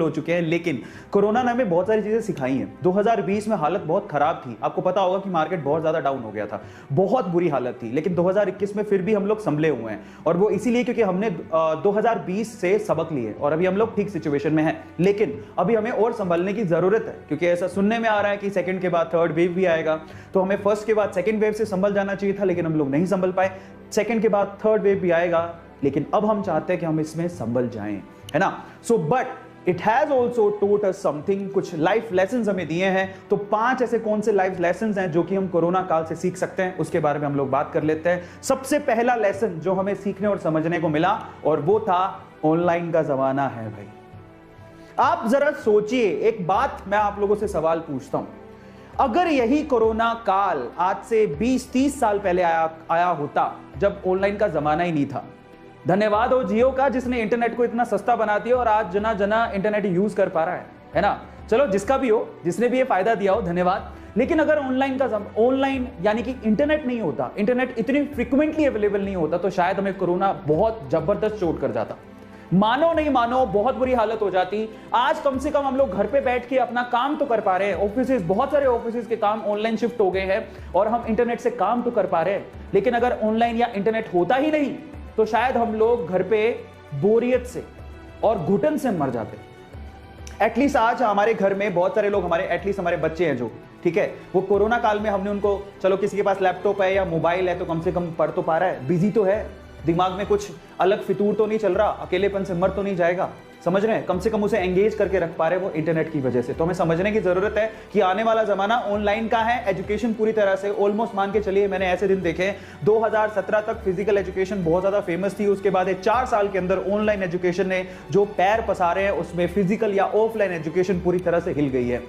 हो चुके हैं, लेकिन कोरोना ने हमें बहुत सारी चीजें सिखाई हैं। 2020 में हालत बहुत खराब थी, आपको पता होगा कि मार्केट बहुत ज्यादा डाउन हो गया था, बहुत बुरी हालत थी, लेकिन 2021 में फिर भी हम लोग संभले हुए हैं, और वो इसीलिए क्योंकि हमने 2020 से सबक लिए और अभी हम लोग ठीक सिचुएशन में हैं। लेकिन अभी हमें और संभलने की जरूरत है, क्योंकि ऐसा सुनने में आ रहा है कि सेकंड के बाद थर्ड वेव भी आएगा, तो हमें फर्स्ट के बाद सेकंड वेव से संभल जाना चाहिए था, लेकिन हम लोग नहीं संभल पाए। सेकंड के बाद थर्ड वेव भी आएगा, लेकिन अब हम चाहते हैं कि हम इसमें संभल जाएं, है ना। So but it has also taught us something, कुछ लाइफ लेसन्स हमें दिए हैं। तो 5 ऐसे कौन से लाइफ लेसन्स हैं जो कि हम कोरोना काल से सीख सकते हैं, उसके बारे में हम लोग बात कर लेते हैं। सबसे पहला लेसन जो हमें सीखने और समझने को मिला, और वो था ऑनलाइन का जमाना है भाई। आप जरा सोचिए, एक बात मैं आप लोगों से सवाल पूछता हूं, अगर यही कोरोना काल आज से 20-30 साल पहले आया होता, जब ऑनलाइन का जमाना ही नहीं था। धन्यवाद हो जियो का, जिसने इंटरनेट को इतना सस्ता बना दिया और आज जना जना इंटरनेट यूज कर पा रहा है ना। चलो जिसका भी हो, जिसने भी ये फायदा दिया हो, धन्यवाद। लेकिन अगर ऑनलाइन यानी कि इंटरनेट नहीं होता, इंटरनेट इतनी फ्रिक्वेंटली अवेलेबल नहीं होता, तो शायद हमें कोरोना बहुत जबरदस्त चोट कर जाता। मानो नहीं मानो, बहुत बुरी हालत हो जाती। आज कम से कम हम लोग घर पे बैठ के अपना काम तो कर पा रहे हैं, ऑफिस, बहुत सारे ऑफिस के काम ऑनलाइन शिफ्ट हो गए हैं और हम इंटरनेट से काम तो कर पा रहे हैं। लेकिन अगर ऑनलाइन या इंटरनेट होता ही नहीं, तो शायद हम लोग घर पे बोरियत से और घुटन से मर जाते। एटलीस्ट आज हमारे घर में बहुत सारे लोग, एटलीस्ट हमारे बच्चे हैं जो, ठीक है, वो कोरोना काल में हमने उनको, चलो किसी के पास लैपटॉप है या मोबाइल है तो कम से कम पढ़ तो पा रहा है, बिजी तो है, दिमाग में कुछ अलग फितूर तो नहीं चल रहा, अकेलेपन से मर तो नहीं जाएगा, समझ रहे हैं, कम से कम उसे एंगेज करके रख पा रहे वो इंटरनेट की वजह से। तो हमें समझने की जरूरत है कि आने वाला जमाना ऑनलाइन का है। एजुकेशन पूरी तरह से ऑलमोस्ट मान के चलिए, मैंने ऐसे दिन देखे 2017 तक फिजिकल एजुकेशन बहुत ज्यादा फेमस थी, उसके बाद 4 साल के अंदर ऑनलाइन एजुकेशन ने जो पैर पसारे हैं, उसमें फिजिकल या ऑफलाइन एजुकेशन पूरी तरह से हिल गई है।